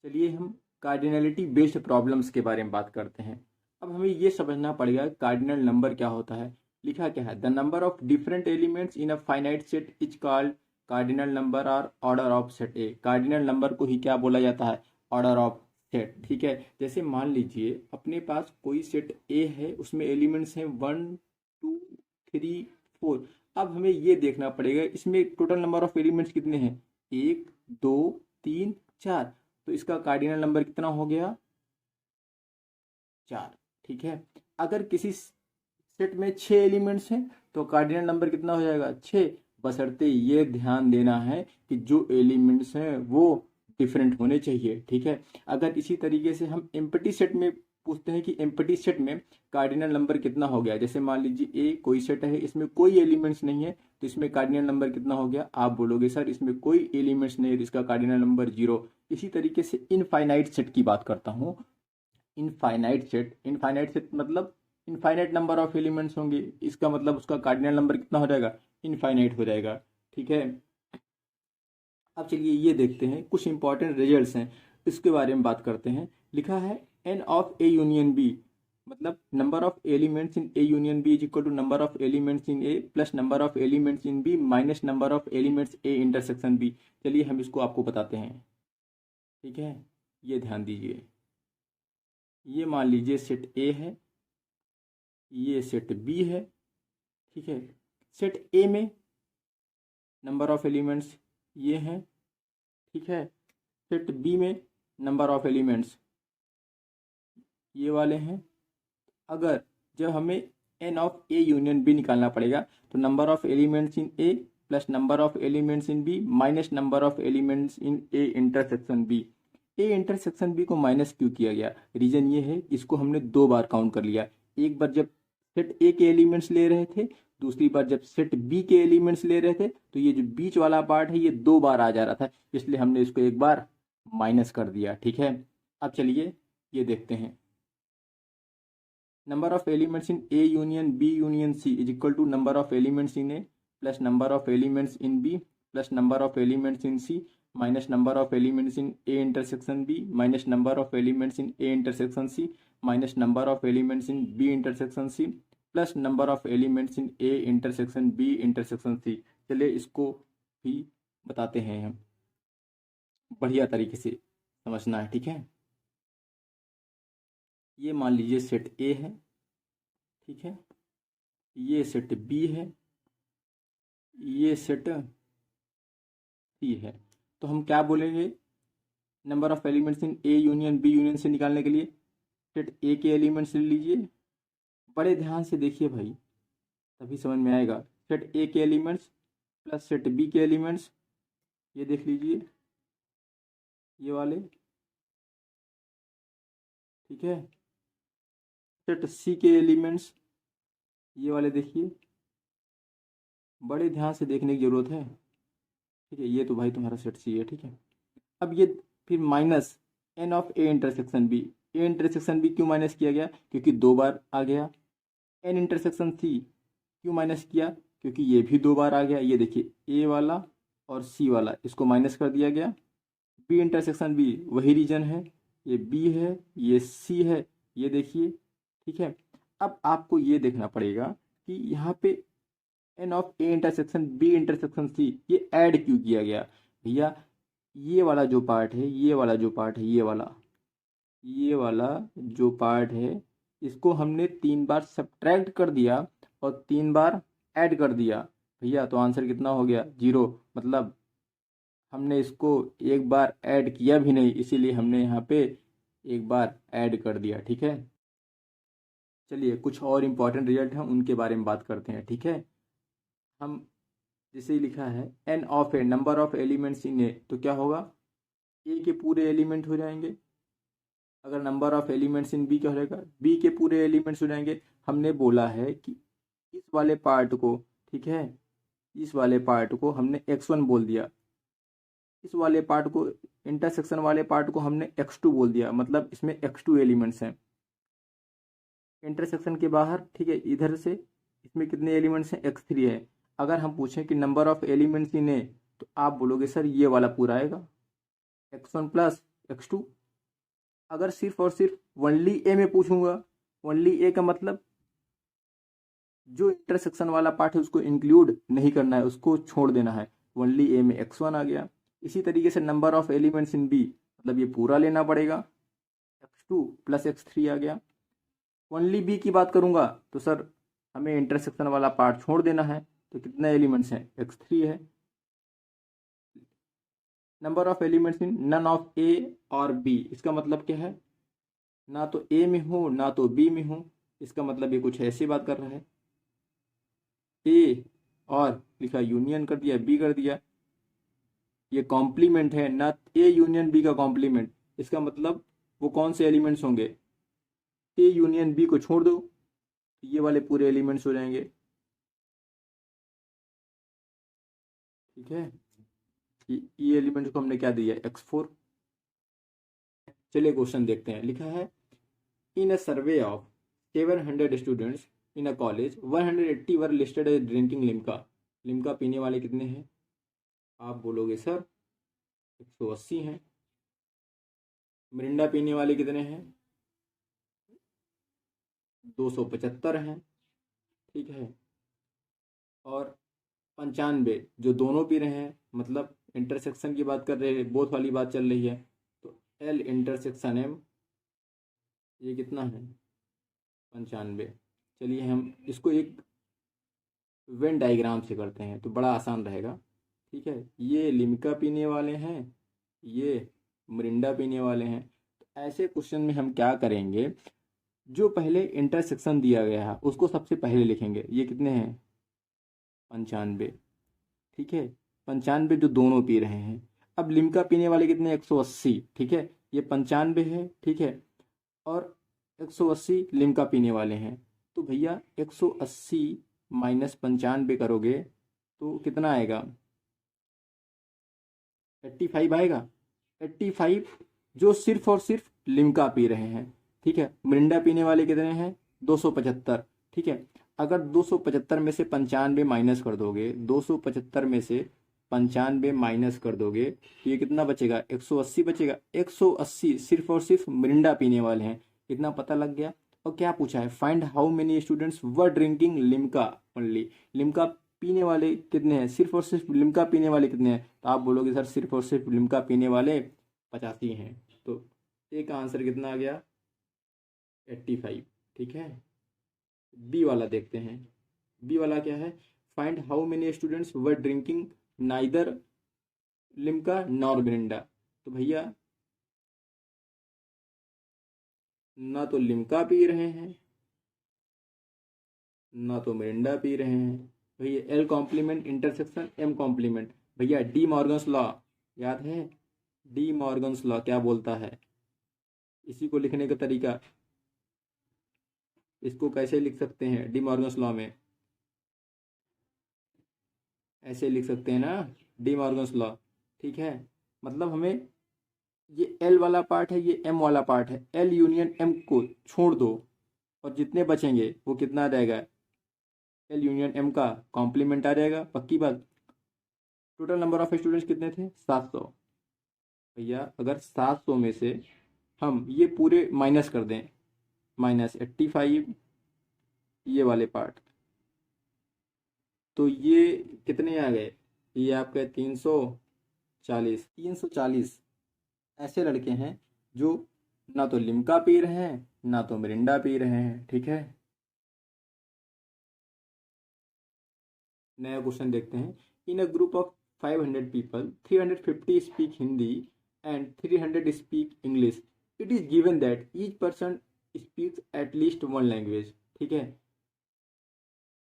चलिए हम cardinality based problems के बारे में बात करते हैं। अब हमें ये समझना पड़ेगा कार्डिनल नंबर क्या होता है। लिखा क्या है, the number of different elements in a finite set is called cardinal number और order of set A. Cardinal number को ही क्या बोला जाता है, ऑर्डर ऑफ सेट। ठीक है, जैसे मान लीजिए अपने पास कोई सेट ए है, उसमें एलिमेंट्स हैं 1 2 3 4। अब हमें ये देखना पड़ेगा इसमें टोटल नंबर ऑफ एलिमेंट्स कितने हैं, 1 2 3 4। तो इसका कार्डिनल नंबर कितना हो गया, 4। ठीक है, अगर किसी सेट में 6 एलिमेंट्स हैं तो कार्डिनल नंबर कितना हो जाएगा, 6। बशर्ते ये ध्यान देना है कि जो एलिमेंट्स हैं वो डिफरेंट होने चाहिए। ठीक है, अगर इसी तरीके से हम एम्प्टी सेट में पूछते हैं कि एम्प्टी सेट में कार्डिनल नंबर कितना हो गया, जैसे मान लीजिए ए कोई सेट है, इसमें कोई एलिमेंट्स नहीं है, तो इसमें कार्डिनल नंबर कितना हो गया। आप बोलोगे सर इसमें कोई एलिमेंट्स नहीं है तो इसका कार्डिनल नंबर 0। इसी तरीके से इनफाइनाइट सेट की बात करता हूँ। इनफाइनाइट सेट मतलब इनफाइनाइट नंबर ऑफ एलिमेंट्स होंगे, इसका मतलब उसका कार्डिनल नंबर कितना हो जाएगा, इनफाइनाइट हो जाएगा। ठीक है, अब चलिए ये देखते हैं कुछ इंपॉर्टेंट रिजल्ट्स हैं, इसके बारे में बात करते हैं। लिखा है n of A union B, मतलब number of elements in A union B is equal to number of elements in A plus number of elements in B minus number of elements A intersection B. चलिए हम इसको आपको बताते हैं। ठीक है, ये ध्यान दीजिए, ये मान लीजिए सेट ए है, ये सेट बी है। ठीक है, सेट ए में नंबर ऑफ एलिमेंट्स ये हैं। ठीक है, सेट बी में नंबर ऑफ एलिमेंट्स ये वाले हैं। अगर जब हमें n of A union B निकालना पड़ेगा तो number of elements in A plus number of elements in B minus number of elements in A intersection B. A intersection B को माइनस क्यों किया गया, रीजन ये है इसको हमने 2 बार काउंट कर लिया। एक बार जब सेट ए के एलिमेंट्स ले रहे थे, दूसरी बार जब सेट बी के एलिमेंट्स ले रहे थे, तो ये जो बीच वाला पार्ट है ये 2 बार आ जा रहा था, इसलिए हमने इसको एक बार माइनस कर दिया। ठीक है, अब चलिए ये देखते हैं। Number of elements in A union B union C is equal to number of elements in A plus number of elements in B plus number of elements in C minus number of elements in A intersection B minus number of elements in A intersection C minus number of elements in B intersection C plus number of elements in A intersection B intersection C. चलिए इसको भी बताते हैं हम, बढ़िया तरीके से समझना है। ठीक है, ये मान लीजिए सेट ए है। ठीक है, ये सेट बी है, ये सेट सी है। तो हम क्या बोलेंगे, number of elements in A union B union से निकालने के लिए सेट ए के एलिमेंट्स ले लीजिए। बड़े ध्यान से देखिए भाई, तभी समझ में आएगा। सेट ए के एलिमेंट्स प्लस सेट बी के एलिमेंट्स, ये देख लीजिए ये वाले। ठीक है, सेट सी के एलिमेंट्स ये वाले देखिए, बड़े ध्यान से देखने की जरूरत है। ठीक है, ये तो भाई तुम्हारा सेट सी है। ठीक है, अब ये फिर minus n of A intersection B. A intersection B क्यों माइनस किया गया, क्योंकि 2 बार आ गया। एन इंटरसेक्शन सी क्यों माइनस किया, क्योंकि ये भी 2 बार आ गया। ये देखिए ए वाला और सी वाला, इसको माइनस कर दिया गया। बी इंटरसेक्शन बी वही रीजन है, ये बी है ये सी है, ये देखिए। ठीक है, अब आपको ये देखना पड़ेगा कि यहाँ पे n of A intersection B intersection C ये ऐड क्यों किया गया। भैया ये वाला जो पार्ट है, ये वाला जो पार्ट है, ये वाला जो पार्ट है, इसको हमने 3 बार सब्ट्रैक्ट कर दिया और 3 बार ऐड कर दिया। भैया तो आंसर कितना हो गया, 0। मतलब हमने इसको एक बार ऐड किया भी नहीं, इसीलिए हमने यहाँ पे एक बार ऐड कर दिया। ठीक है, चलिए कुछ और इम्पॉर्टेंट रिजल्ट हैं उनके बारे में बात करते हैं। ठीक है, हम जैसे ही लिखा है n of A number of elements in A, तो क्या होगा, ए के पूरे एलिमेंट हो जाएंगे। अगर number of elements in B क्या हो जाएगा, बी के पूरे एलिमेंट्स हो जाएंगे। हमने बोला है कि इस वाले पार्ट को, ठीक है, इस वाले पार्ट को हमने x1 बोल दिया, इस वाले पार्ट को, इंटरसेक्शन वाले पार्ट को हमने x2 बोल दिया, मतलब इसमें x2 एलिमेंट्स हैं इंटरसेक्शन के बाहर। ठीक है, इधर से इसमें कितने एलिमेंट्स हैं, x3 है। अगर हम पूछें कि number of elements in A, तो आप बोलोगे सर ये वाला पूरा आएगा, x1 प्लस x2। अगर सिर्फ और सिर्फ ओनली ए में पूछूंगा, ओनली ए का मतलब जो इंटरसेक्शन वाला पार्ट है उसको इंक्लूड नहीं करना है, उसको छोड़ देना है। ओनली ए में x1 आ गया। इसी तरीके से number of elements in B, मतलब ये पूरा लेना पड़ेगा, x2 प्लस x3 आ गया। ओनली बी की बात करूंगा तो सर हमें इंटरसेक्शन वाला पार्ट छोड़ देना है, तो कितने एलिमेंट्स हैं, x3 है। Number of elements in none of A और बी, इसका मतलब क्या है, ना तो ए में हो ना तो बी में हो, इसका मतलब ये कुछ ऐसी बात कर रहा है, ए और लिखा यूनियन कर दिया, बी कर दिया, ये कॉम्प्लीमेंट है ना, ए यूनियन बी का कॉम्प्लीमेंट, इसका मतलब वो कौन से एलिमेंट्स होंगे, ए यूनियन बी को छोड़ दो तो ये वाले पूरे एलिमेंट्स हो जाएंगे। ठीक है, ये एलिमेंट को हमने क्या दिया, x4। चलिए क्वेश्चन देखते हैं। लिखा है in a survey of 700 students in a college 180 were listed as drinking Limca. Limca पीने वाले कितने हैं, आप बोलोगे सर 180 हैं। मिरिंडा पीने वाले कितने हैं, 275 हैं। ठीक है, और 95 जो दोनों पी रहे हैं, मतलब इंटरसेक्शन की बात कर रहे हैं, बोथ वाली बात चल रही है, तो एल इंटरसेक्शन एम ये कितना है, 95। चलिए हम इसको एक वेन डायग्राम से करते हैं तो बड़ा आसान रहेगा। ठीक है, ये लिम्का पीने वाले हैं, ये मिरिंडा पीने वाले हैं। तो ऐसे क्वेश्चन में हम क्या करेंगे, जो पहले इंटरसेक्शन दिया गया है उसको सबसे पहले लिखेंगे। ये कितने हैं, 95। ठीक है, 95 जो दोनों पी रहे हैं। अब लिम्का पीने वाले कितने, 180। ठीक है, ये 95 है। ठीक है, और 180 लिम्का पीने वाले हैं, तो भैया 180 माइनस 95 करोगे तो कितना आएगा, 85 आएगा। 85 जो सिर्फ और सिर्फ लिम्का पी रहे हैं। ठीक है, मिरिंडा पीने वाले कितने हैं, 275। ठीक है, अगर 275 में से 95 माइनस कर दोगे, 275 में से 95 माइनस कर दोगे तो ये कितना बचेगा, 180 बचेगा। 180 सिर्फ और सिर्फ मिरिंडा पीने वाले हैं, इतना पता लग गया। और क्या पूछा है, find how many students were drinking Limca only. Limca पीने वाले कितने हैं, सिर्फ और सिर्फ लिम्का पीने वाले कितने हैं, तो आप बोलोगे सर सिर्फ और सिर्फ लिम्का पीने वाले 85 हैं। तो ए का आंसर कितना आ गया, 85। ठीक है, बी वाला देखते हैं। बी वाला क्या है, find how many students were drinking neither Limca nor Mirinda. तो भैया ना तो लिम्का पी रहे हैं ना तो मिरिंडा पी रहे हैं। भैया L complement intersection M complement, भैया डी मॉर्गन्स लॉ याद है, डी मॉर्गन्स लॉ क्या बोलता है, इसी को लिखने का तरीका, इसको कैसे लिख सकते हैं डी मॉर्गन्स लॉ में, ऐसे लिख सकते हैं ना, डी मॉर्गन्स लॉ। ठीक है, मतलब हमें ये एल वाला पार्ट है, ये एम वाला पार्ट है, एल यूनियन एम को छोड़ दो और जितने बचेंगे वो कितना आ जाएगा, एल यूनियन एम का कॉम्प्लीमेंट आ जाएगा, पक्की बात। टोटल नंबर ऑफ स्टूडेंट्स कितने थे, 700। भैया अगर 700 में से हम ये पूरे माइनस कर दें, माइनस 85 ये वाले पार्ट, तो ये कितने आ गए, ये आपके 340 ऐसे लड़के हैं जो ना तो लिम्का पी रहे हैं ना तो मिरिंडा पी रहे हैं। ठीक है, नया क्वेश्चन देखते हैं। In a group of 500 people 350 speak Hindi and 300 speak English. It is given that each person speaks at least one language. ठीक है,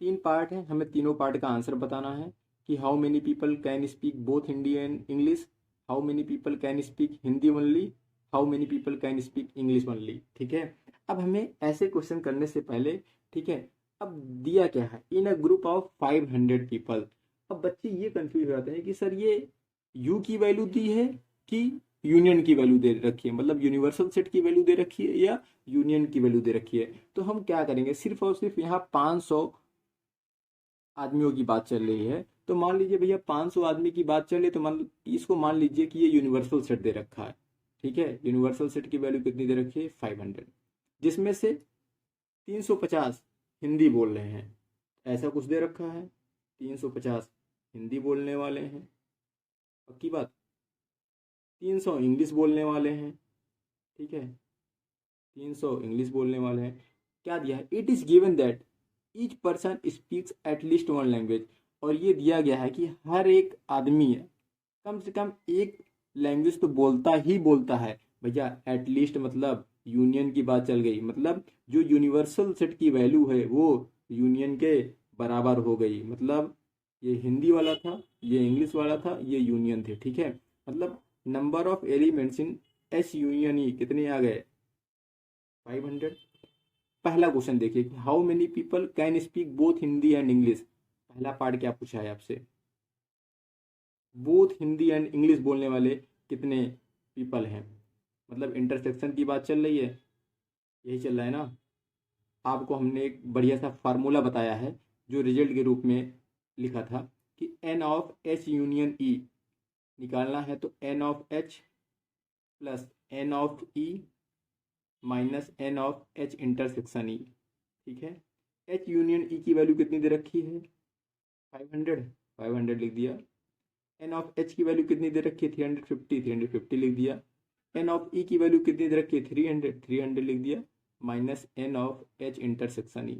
3 पार्ट है, हमें तीनों पार्ट का आंसर बताना है कि how many people can speak both Hindi and English, how many people can speak Hindi only, how many people can speak English only. ठीक है, अब हमें ऐसे क्वेश्चन करने से पहले, ठीक है, अब दिया क्या है, in a group of 500 people. अब बच्चे ये कंफ्यूज हो जाते हैं कि सर ये यू की वैल्यू दी है कि यूनियन की वैल्यू दे रखी है, मतलब यूनिवर्सल सेट की वैल्यू दे रखी है या यूनियन की वैल्यू दे रखी है। तो हम क्या करेंगे, सिर्फ और सिर्फ यहाँ 500 आदमियों की बात चल रही है, तो मान लीजिए भैया 500 आदमी की बात चले तो मान इसको मान लीजिए कि ये यूनिवर्सल सेट दे रखा है। ठीक है। यूनिवर्सल सेट की वैल्यू कितनी दे रखी है 500, जिसमें से 350 हिंदी बोल रहे हैं, ऐसा कुछ दे रखा है। 350 हिंदी बोलने वाले हैं, पक्की बात। 300 इंग्लिश बोलने वाले हैं, ठीक है। 300 इंग्लिश बोलने वाले हैं। क्या दिया है, it is given that each person speaks at least one language. और ये दिया गया है कि हर एक आदमी कम से कम एक लैंग्वेज तो बोलता ही बोलता है। भैया एटलीस्ट मतलब यूनियन की बात चल गई, मतलब जो यूनिवर्सल सेट की वैल्यू है वो यूनियन के बराबर हो गई। मतलब ये हिंदी वाला था, ये इंग्लिश वाला था, ये यूनियन थे, ठीक है। मतलब number of elements in S union E कितने आ गए 500। पहला क्वेश्चन देखिए, how many people can speak both Hindi and English. पहला पार्ट क्या पूछा है आपसे, बोथ हिंदी एंड इंग्लिश बोलने वाले कितने पीपल हैं। मतलब इंटरसेक्शन की बात चल रही है, यही चल रहा है ना। आपको हमने एक बढ़िया सा फार्मूला बताया है जो रिजल्ट के रूप में लिखा था कि n of H union E निकालना है तो n of H plus n of E minus n of H intersection E, ठीक है। एच यूनियन ई की वैल्यू कितनी दे रखी है 500, 500 लिख दिया। एन ऑफ एच की वैल्यू कितनी दे रखी है 350, 350 लिख दिया। एन ऑफ ई की वैल्यू कितनी दे रखी है 300, 300 लिख दिया, minus n of H intersection E,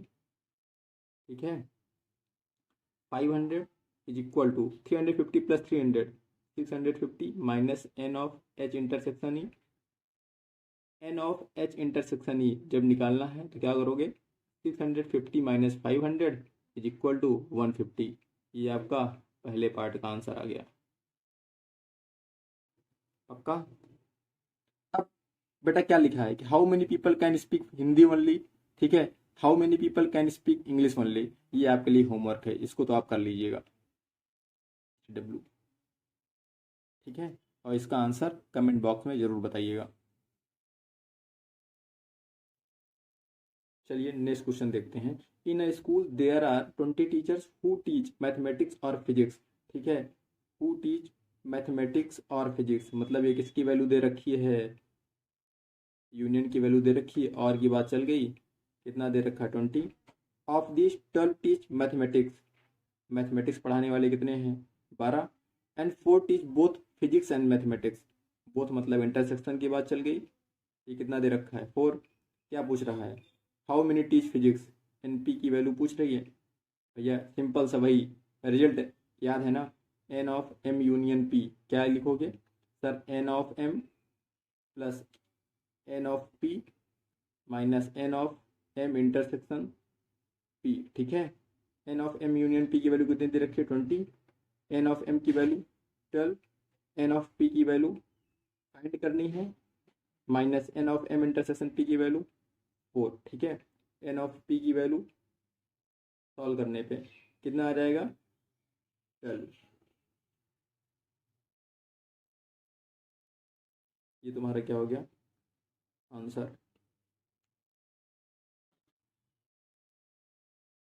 ठीक है। 500 is equal to 350 plus 300 650 minus n of H intersection E. N of H intersection E जब निकालना है तो क्या करोगे, 650 माइनस 500 इज इक्वल टू 150। ये आपका पहले पार्ट का आंसर आ गया, पक्का। अब बेटा क्या लिखा है कि how many people can speak Hindi only, ठीक है। How many people can speak English only, ये आपके लिए होमवर्क है, इसको तो आप कर लीजिएगा डब्ल्यू, ठीक है। और इसका आंसर कमेंट बॉक्स में ज़रूर बताइएगा। चलिए नेक्स्ट क्वेश्चन देखते हैं। In a school there are 20 teachers who teach mathematics और फिजिक्स, ठीक है। हु टीच मैथमेटिक्स और फिजिक्स, मतलब ये किसकी वैल्यू दे रखी है, यूनियन की वैल्यू दे रखी है, और की बात चल गई, कितना दे रखा है 20। Of this 12 teach mathematics, mathematics पढ़ाने वाले कितने हैं 12। And 4 teach both physics and mathematics, both मतलब इंटरसेक्शन की बात चल गई, ये कितना दे रखा है 4। क्या पूछ रहा है, how many teach physics, n P की वैल्यू पूछ रही है। भैया सिंपल सा भाई, रिजल्ट याद है ना, n of M union P, क्या लिखोगे sir, n of M plus n of P minus n of M intersection P, ठीक है। N of M union P की वैल्यू कितनी दे रखी है 20, एन ऑफ एम की वैल्यू 12, एन ऑफ पी की वैल्यू फाइंड करनी है, minus n of M intersection P की वैल्यू 4, ठीक है। एन ऑफ पी की वैल्यू सॉल्व करने पे कितना आ जाएगा 12। ये तुम्हारा क्या हो गया आंसर।